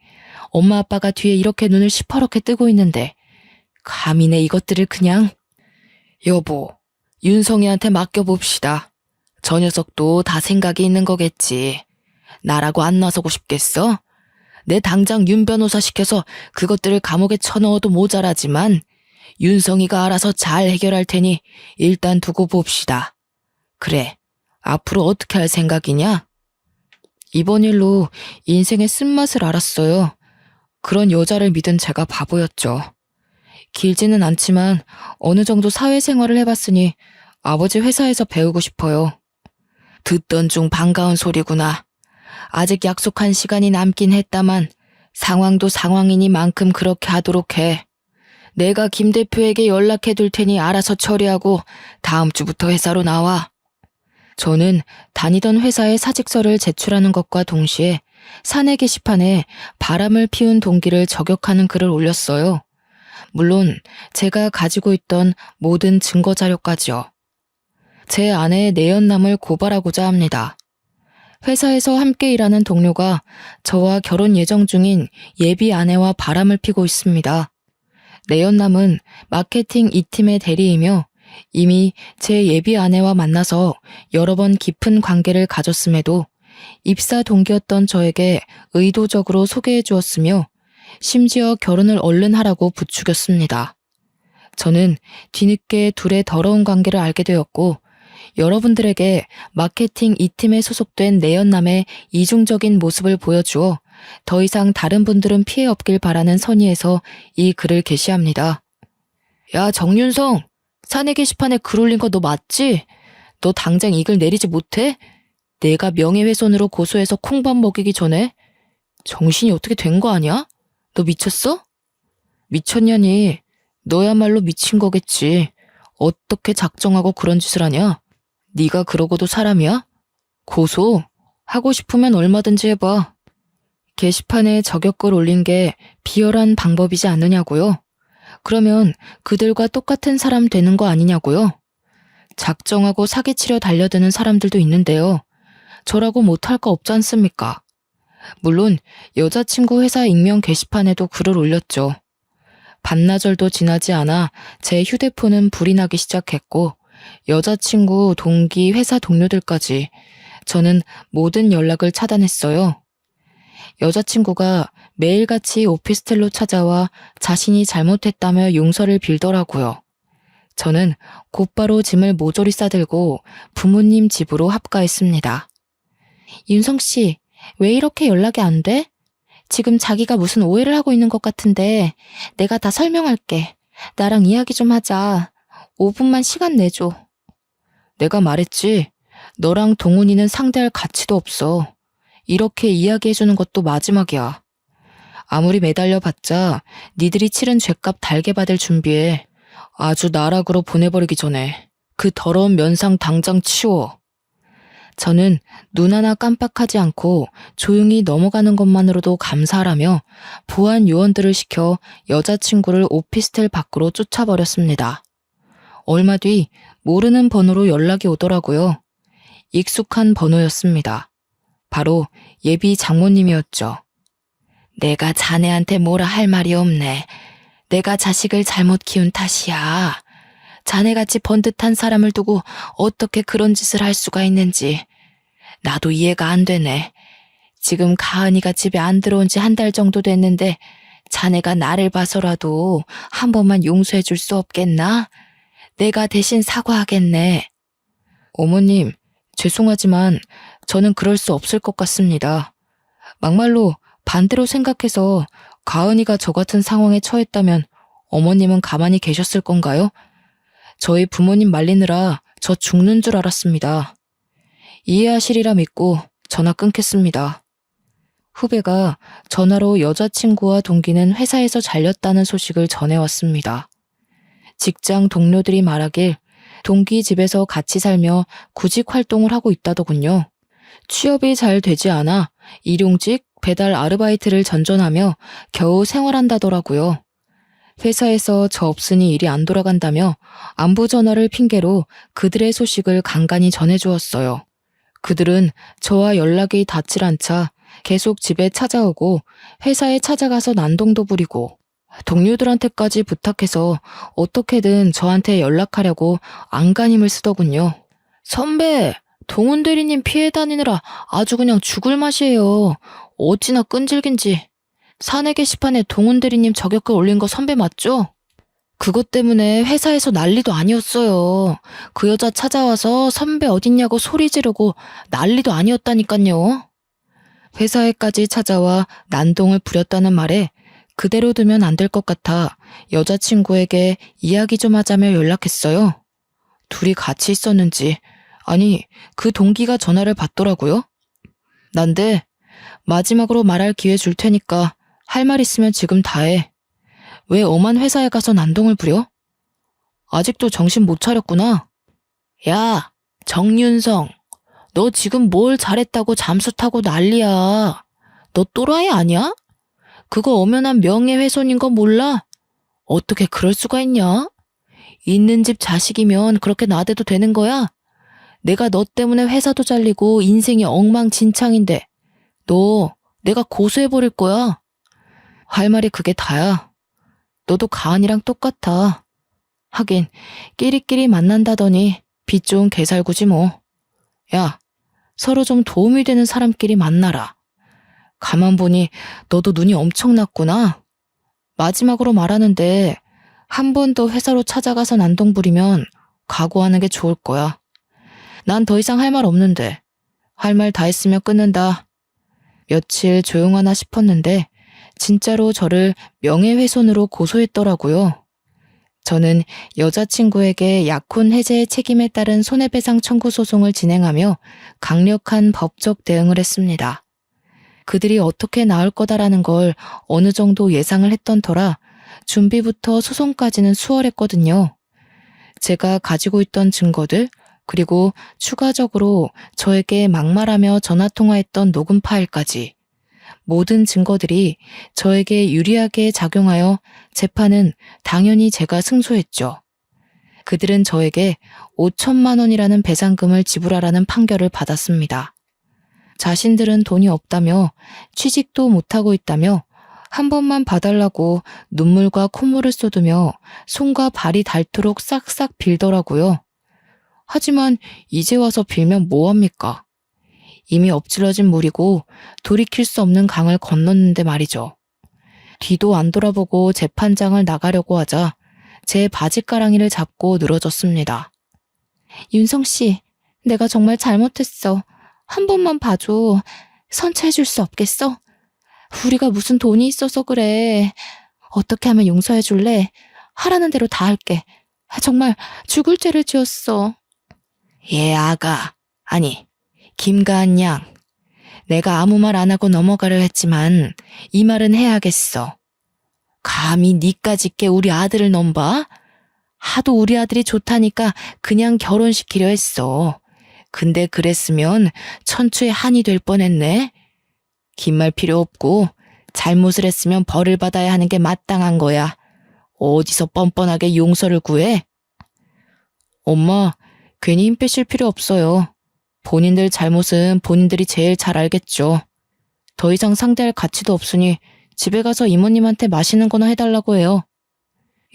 A: 엄마 아빠가 뒤에 이렇게 눈을 시퍼렇게 뜨고 있는데 감히 내 이것들을 그냥. 여보, 윤성이한테 맡겨봅시다. 저 녀석도 다 생각이 있는 거겠지. 나라고 안 나서고 싶겠어? 내 당장 윤 변호사 시켜서 그것들을 감옥에 쳐넣어도 모자라지만 윤성이가 알아서 잘 해결할 테니 일단 두고 봅시다. 그래, 앞으로 어떻게 할 생각이냐? 이번 일로 인생의 쓴맛을 알았어요. 그런 여자를 믿은 제가 바보였죠. 길지는 않지만 어느 정도 사회생활을 해봤으니 아버지 회사에서 배우고 싶어요. 듣던 중 반가운 소리구나. 아직 약속한 시간이 남긴 했다만 상황도 상황이니만큼 그렇게 하도록 해. 내가 김 대표에게 연락해둘 테니 알아서 처리하고 다음 주부터 회사로 나와. 저는 다니던 회사에 사직서를 제출하는 것과 동시에 사내 게시판에 바람을 피운 동기를 저격하는 글을 올렸어요. 물론 제가 가지고 있던 모든 증거 자료까지요. 제 아내의 내연남을 고발하고자 합니다. 회사에서 함께 일하는 동료가 저와 결혼 예정 중인 예비 아내와 바람을 피고 있습니다. 내연남은 마케팅 2팀의 대리이며 이미 제 예비 아내와 만나서 여러 번 깊은 관계를 가졌음에도 입사 동기였던 저에게 의도적으로 소개해 주었으며 심지어 결혼을 얼른 하라고 부추겼습니다. 저는 뒤늦게 둘의 더러운 관계를 알게 되었고 여러분들에게 마케팅 2팀에 소속된 내연남의 이중적인 모습을 보여주어 더 이상 다른 분들은 피해 없길 바라는 선의에서 이 글을 게시합니다. 야, 정윤성! 사내 게시판에 글 올린 거 너 맞지? 너 당장 이 글 내리지 못해? 내가 명예훼손으로 고소해서 콩밥 먹이기 전에? 정신이 어떻게 된 거 아니야? 너 미쳤어? 미쳤냐니? 너야말로 미친 거겠지. 어떻게 작정하고 그런 짓을 하냐? 네가 그러고도 사람이야? 고소? 하고 싶으면 얼마든지 해봐. 게시판에 저격글 올린 게 비열한 방법이지 않느냐고요? 그러면 그들과 똑같은 사람 되는 거 아니냐고요? 작정하고 사기치려 달려드는 사람들도 있는데요. 저라고 못할 거 없지 않습니까? 물론 여자친구 회사 익명 게시판에도 글을 올렸죠. 반나절도 지나지 않아 제 휴대폰은 불이 나기 시작했고 여자친구, 동기, 회사 동료들까지 저는 모든 연락을 차단했어요. 여자친구가 매일같이 오피스텔로 찾아와 자신이 잘못했다며 용서를 빌더라고요. 저는 곧바로 짐을 모조리 싸들고 부모님 집으로 합가했습니다. 윤성 씨, 왜 이렇게 연락이 안 돼? 지금 자기가 무슨 오해를 하고 있는 것 같은데 내가 다 설명할게. 나랑 이야기 좀 하자. 5분만 시간 내줘. 내가 말했지. 너랑 동훈이는 상대할 가치도 없어. 이렇게 이야기해주는 것도 마지막이야. 아무리 매달려봤자 니들이 치른 죗값 달게 받을 준비해. 아주 나락으로 보내버리기 전에 그 더러운 면상 당장 치워. 저는 눈 하나 깜빡하지 않고 조용히 넘어가는 것만으로도 감사하라며 보안 요원들을 시켜 여자친구를 오피스텔 밖으로 쫓아버렸습니다. 얼마 뒤 모르는 번호로 연락이 오더라고요. 익숙한 번호였습니다. 바로 예비 장모님이었죠. 내가 자네한테 뭐라 할 말이 없네. 내가 자식을 잘못 키운 탓이야. 자네같이 번듯한 사람을 두고 어떻게 그런 짓을 할 수가 있는지 나도 이해가 안 되네. 지금 가은이가 집에 안 들어온 지 한 달 정도 됐는데 자네가 나를 봐서라도 한 번만 용서해 줄 수 없겠나? 내가 대신 사과하겠네. 어머님, 죄송하지만 저는 그럴 수 없을 것 같습니다. 막말로 반대로 생각해서 가은이가 저 같은 상황에 처했다면 어머님은 가만히 계셨을 건가요? 저희 부모님 말리느라 저 죽는 줄 알았습니다. 이해하시리라 믿고 전화 끊겠습니다. 후배가 전화로 여자친구와 동기는 회사에서 잘렸다는 소식을 전해왔습니다. 직장 동료들이 말하길 동기 집에서 같이 살며 구직 활동을 하고 있다더군요. 취업이 잘 되지 않아 일용직, 배달 아르바이트를 전전하며 겨우 생활한다더라고요. 회사에서 저 없으니 일이 안 돌아간다며 안부 전화를 핑계로 그들의 소식을 간간히 전해주었어요. 그들은 저와 연락이 닿질 않자 계속 집에 찾아오고 회사에 찾아가서 난동도 부리고 동료들한테까지 부탁해서 어떻게든 저한테 연락하려고 안간힘을 쓰더군요. 선배, 동훈 대리님 피해 다니느라 아주 그냥 죽을 맛이에요. 어찌나 끈질긴지. 사내 게시판에 동훈 대리님 저격글 올린 거 선배 맞죠? 그것 때문에 회사에서 난리도 아니었어요. 그 여자 찾아와서 선배 어딨냐고 소리 지르고 난리도 아니었다니깐요. 회사에까지 찾아와 난동을 부렸다는 말에 그대로 두면 안 될 것 같아 여자친구에게 이야기 좀 하자며 연락했어요. 둘이 같이 있었는지, 아니, 그 동기가 전화를 받더라고요. 난데 마지막으로 말할 기회 줄 테니까 할 말 있으면 지금 다 해. 왜 엄한 회사에 가서 난동을 부려? 아직도 정신 못 차렸구나. 야, 정윤성. 너 지금 뭘 잘했다고 잠수 타고 난리야. 너 또라이 아니야? 그거 엄연한 명예훼손인 거 몰라? 어떻게 그럴 수가 있냐? 있는 집 자식이면 그렇게 나대도 되는 거야? 내가 너 때문에 회사도 잘리고 인생이 엉망진창인데 너 내가 고소해버릴 거야. 할 말이 그게 다야. 너도 가은이랑 똑같아. 하긴 끼리끼리 만난다더니 빚 좋은 개살구지 뭐. 야, 서로 좀 도움이 되는 사람끼리 만나라. 가만 보니 너도 눈이 엄청났구나. 마지막으로 말하는데 한 번 더 회사로 찾아가서 난동 부리면 각오하는 게 좋을 거야. 난 더 이상 할 말 없는데 할 말 다 했으면 끊는다. 며칠 조용하나 싶었는데 진짜로 저를 명예훼손으로 고소했더라고요. 저는 여자친구에게 약혼 해제의 책임에 따른 손해배상 청구 소송을 진행하며 강력한 법적 대응을 했습니다. 그들이 어떻게 나올 거다라는 걸 어느 정도 예상을 했던 터라 준비부터 소송까지는 수월했거든요. 제가 가지고 있던 증거들, 그리고 추가적으로 저에게 막말하며 전화통화했던 녹음 파일까지 모든 증거들이 저에게 유리하게 작용하여 재판은 당연히 제가 승소했죠. 그들은 저에게 5천만 원이라는 배상금을 지불하라는 판결을 받았습니다. 자신들은 돈이 없다며 취직도 못하고 있다며 한 번만 봐달라고 눈물과 콧물을 쏟으며 손과 발이 닳도록 싹싹 빌더라고요. 하지만 이제 와서 빌면 뭐합니까? 이미 엎질러진 물이고 돌이킬 수 없는 강을 건넜는데 말이죠. 뒤도 안 돌아보고 재판장을 나가려고 하자 제 바지가랑이를 잡고 늘어졌습니다. 윤성 씨, 내가 정말 잘못했어. 한 번만 봐줘. 선처해줄 수 없겠어? 우리가 무슨 돈이 있어서 그래. 어떻게 하면 용서해줄래? 하라는 대로 다 할게. 정말 죽을 죄를 지었어. 예, 아가. 아니, 김가은 양. 내가 아무 말 안 하고 넘어가려 했지만 이 말은 해야겠어. 감히 니까짓 게 우리 아들을 넘봐? 하도 우리 아들이 좋다니까 그냥 결혼시키려 했어. 근데 그랬으면 천추의 한이 될 뻔했네. 긴 말 필요 없고 잘못을 했으면 벌을 받아야 하는 게 마땅한 거야. 어디서 뻔뻔하게 용서를 구해? 엄마, 괜히 힘 빼실 필요 없어요. 본인들 잘못은 본인들이 제일 잘 알겠죠. 더 이상 상대할 가치도 없으니 집에 가서 이모님한테 맛있는 거나 해달라고 해요.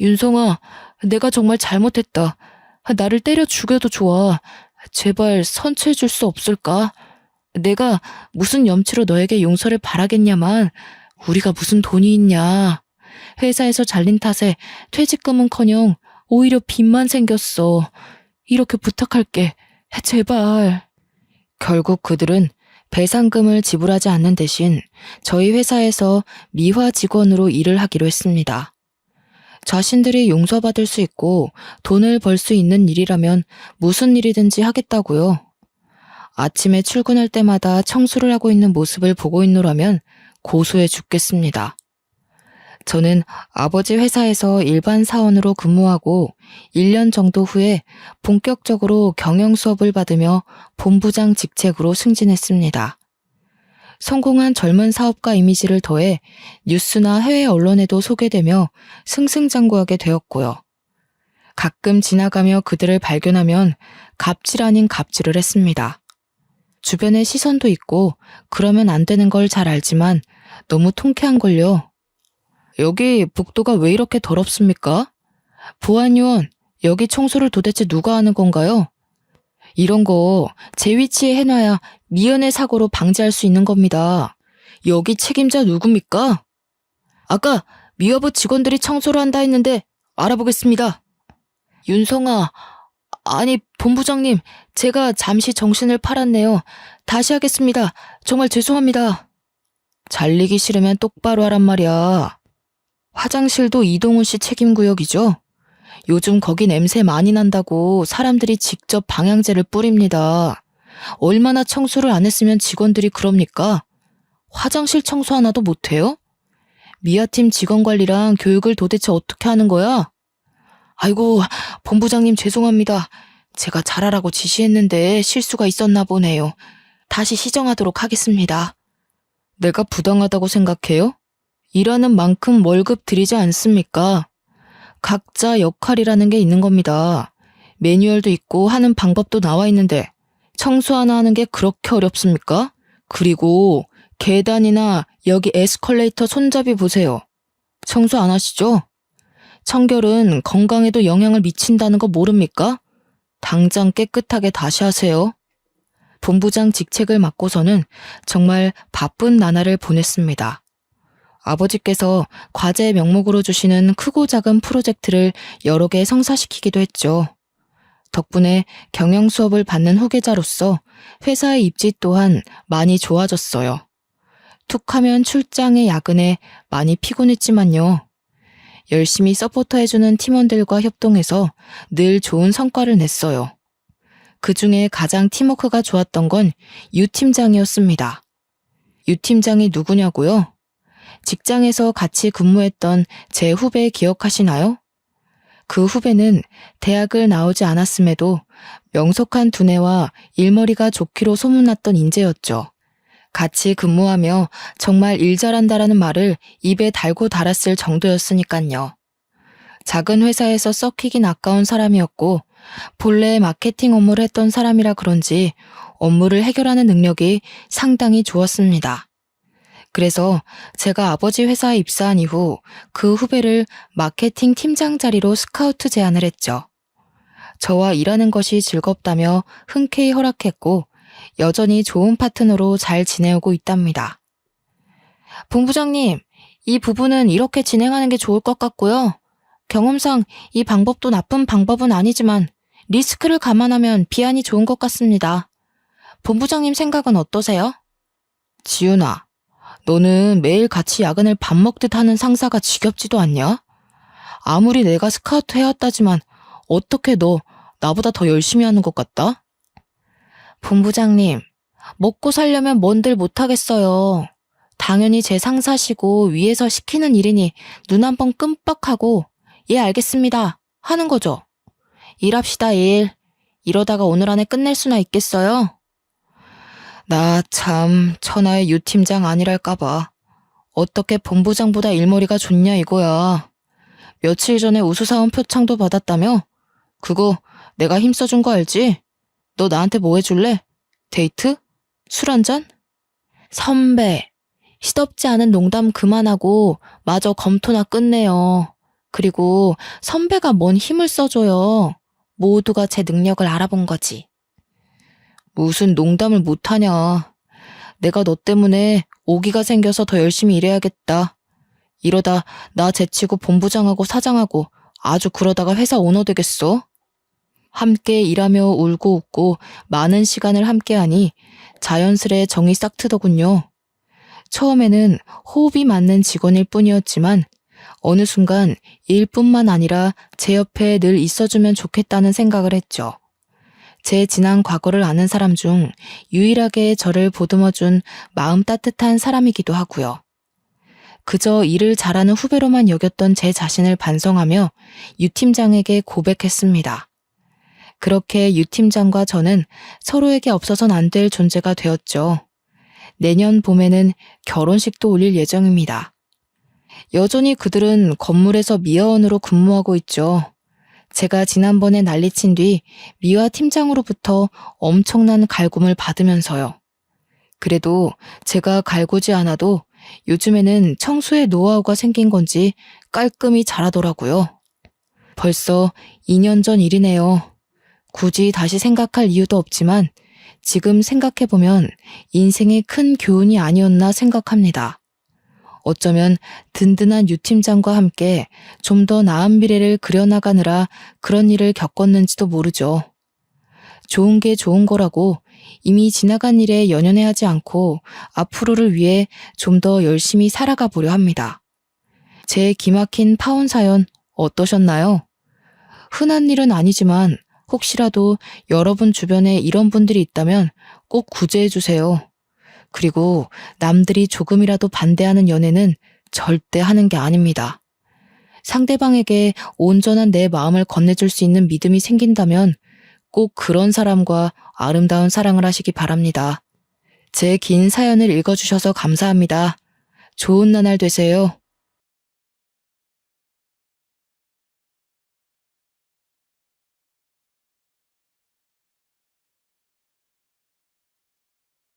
A: 윤성아, 내가 정말 잘못했다. 나를 때려 죽여도 좋아. 제발 선처해줄 수 없을까? 내가 무슨 염치로 너에게 용서를 바라겠냐만 우리가 무슨 돈이 있냐. 회사에서 잘린 탓에 퇴직금은커녕 오히려 빚만 생겼어. 이렇게 부탁할게. 제발. 결국 그들은 배상금을 지불하지 않는 대신 저희 회사에서 미화 직원으로 일을 하기로 했습니다. 자신들이 용서받을 수 있고 돈을 벌 수 있는 일이라면 무슨 일이든지 하겠다고요. 아침에 출근할 때마다 청소를 하고 있는 모습을 보고 있노라면 고소해 죽겠습니다. 저는 아버지 회사에서 일반 사원으로 근무하고 1년 정도 후에 본격적으로 경영 수업을 받으며 본부장 직책으로 승진했습니다. 성공한 젊은 사업가 이미지를 더해 뉴스나 해외 언론에도 소개되며 승승장구하게 되었고요. 가끔 지나가며 그들을 발견하면 갑질 아닌 갑질을 했습니다. 주변에 시선도 있고 그러면 안 되는 걸 잘 알지만 너무 통쾌한걸요. 여기 복도가 왜 이렇게 더럽습니까? 보안요원, 여기 청소를 도대체 누가 하는 건가요? 이런 거 제 위치에 해놔야 미연의 사고로 방지할 수 있는 겁니다. 여기 책임자 누굽니까? 아까 미화부 직원들이 청소를 한다 했는데 알아보겠습니다. 윤성아, 아니 본부장님, 제가 잠시 정신을 팔았네요. 다시 하겠습니다. 정말 죄송합니다. 잘리기 싫으면 똑바로 하란 말이야. 화장실도 이동훈 씨 책임 구역이죠? 요즘 거기 냄새 많이 난다고 사람들이 직접 방향제를 뿌립니다. 얼마나 청소를 안 했으면 직원들이 그럽니까? 화장실 청소 하나도 못해요? 미아팀 직원 관리랑 교육을 도대체 어떻게 하는 거야? 아이고, 본부장님 죄송합니다. 제가 잘하라고 지시했는데 실수가 있었나 보네요. 다시 시정하도록 하겠습니다. 내가 부당하다고 생각해요? 일하는 만큼 월급 드리지 않습니까? 각자 역할이라는 게 있는 겁니다. 매뉴얼도 있고 하는 방법도 나와 있는데 청소 하나 하는 게 그렇게 어렵습니까? 그리고 계단이나 여기 에스컬레이터 손잡이 보세요. 청소 안 하시죠? 청결은 건강에도 영향을 미친다는 거 모릅니까? 당장 깨끗하게 다시 하세요. 본부장 직책을 맡고서는 정말 바쁜 나날을 보냈습니다. 아버지께서 과제 명목으로 주시는 크고 작은 프로젝트를 여러 개 성사시키기도 했죠. 덕분에 경영 수업을 받는 후계자로서 회사의 입지 또한 많이 좋아졌어요. 툭하면 출장에 야근에 많이 피곤했지만요. 열심히 서포터해주는 팀원들과 협동해서 늘 좋은 성과를 냈어요. 그 중에 가장 팀워크가 좋았던 건 유 팀장이었습니다. 유 팀장이 누구냐고요? 직장에서 같이 근무했던 제 후배 기억하시나요? 그 후배는 대학을 나오지 않았음에도 명석한 두뇌와 일머리가 좋기로 소문났던 인재였죠. 같이 근무하며 정말 일 잘한다라는 말을 입에 달고 달았을 정도였으니깐요. 작은 회사에서 썩히긴 아까운 사람이었고 본래 마케팅 업무를 했던 사람이라 그런지 업무를 해결하는 능력이 상당히 좋았습니다. 그래서 제가 아버지 회사에 입사한 이후 그 후배를 마케팅 팀장 자리로 스카우트 제안을 했죠. 저와 일하는 것이 즐겁다며 흔쾌히 허락했고 여전히 좋은 파트너로 잘 지내오고 있답니다. 본부장님, 이 부분은 이렇게 진행하는 게 좋을 것 같고요. 경험상 이 방법도 나쁜 방법은 아니지만 리스크를 감안하면 비안이 좋은 것 같습니다. 본부장님 생각은 어떠세요? 지윤아, 너는 매일 같이 야근을 밥 먹듯 하는 상사가 지겹지도 않냐? 아무리 내가 스카우트 해왔다지만 어떻게 너 나보다 더 열심히 하는 것 같다? 본부장님, 먹고 살려면 뭔들 못하겠어요. 당연히 제 상사시고 위에서 시키는 일이니 눈 한 번 끔뻑하고 예 알겠습니다 하는 거죠. 일합시다 일. 이러다가 오늘 안에 끝낼 수나 있겠어요? 나 참 천하의 유 팀장 아니랄까봐. 어떻게 본부장보다 일머리가 좋냐 이거야. 며칠 전에 우수사원 표창도 받았다며? 그거 내가 힘써준 거 알지? 너 나한테 뭐 해줄래? 데이트? 술 한잔? 선배, 시덥지 않은 농담 그만하고 마저 검토나 끝내요. 그리고 선배가 뭔 힘을 써줘요. 모두가 제 능력을 알아본 거지. 무슨 농담을 못하냐. 내가 너 때문에 오기가 생겨서 더 열심히 일해야겠다. 이러다 나 제치고 본부장하고 사장하고 아주 그러다가 회사 오너 되겠어. 함께 일하며 울고 웃고 많은 시간을 함께하니 자연스레 정이 싹 트더군요. 처음에는 호흡이 맞는 직원일 뿐이었지만 어느 순간 일뿐만 아니라 제 옆에 늘 있어주면 좋겠다는 생각을 했죠. 제 지난 과거를 아는 사람 중 유일하게 저를 보듬어준 마음 따뜻한 사람이기도 하고요. 그저 일을 잘하는 후배로만 여겼던 제 자신을 반성하며 유 팀장에게 고백했습니다. 그렇게 유 팀장과 저는 서로에게 없어선 안 될 존재가 되었죠. 내년 봄에는 결혼식도 올릴 예정입니다. 여전히 그들은 건물에서 미화원으로 근무하고 있죠. 제가 지난번에 난리친 뒤 미화 팀장으로부터 엄청난 갈굼을 받으면서요. 그래도 제가 갈구지 않아도 요즘에는 청소의 노하우가 생긴 건지 깔끔히 잘하더라고요. 벌써 2년 전 일이네요. 굳이 다시 생각할 이유도 없지만 지금 생각해보면 인생의 큰 교훈이 아니었나 생각합니다. 어쩌면 든든한 유 팀장과 함께 좀 더 나은 미래를 그려나가느라 그런 일을 겪었는지도 모르죠. 좋은 게 좋은 거라고 이미 지나간 일에 연연해하지 않고 앞으로를 위해 좀 더 열심히 살아가 보려 합니다. 제 기막힌 파혼 사연 어떠셨나요? 흔한 일은 아니지만 혹시라도 여러분 주변에 이런 분들이 있다면 꼭 구제해 주세요. 그리고 남들이 조금이라도 반대하는 연애는 절대 하는 게 아닙니다. 상대방에게 온전한 내 마음을 건네줄 수 있는 믿음이 생긴다면 꼭 그런 사람과 아름다운 사랑을 하시기 바랍니다. 제 긴 사연을 읽어주셔서 감사합니다. 좋은 나날 되세요.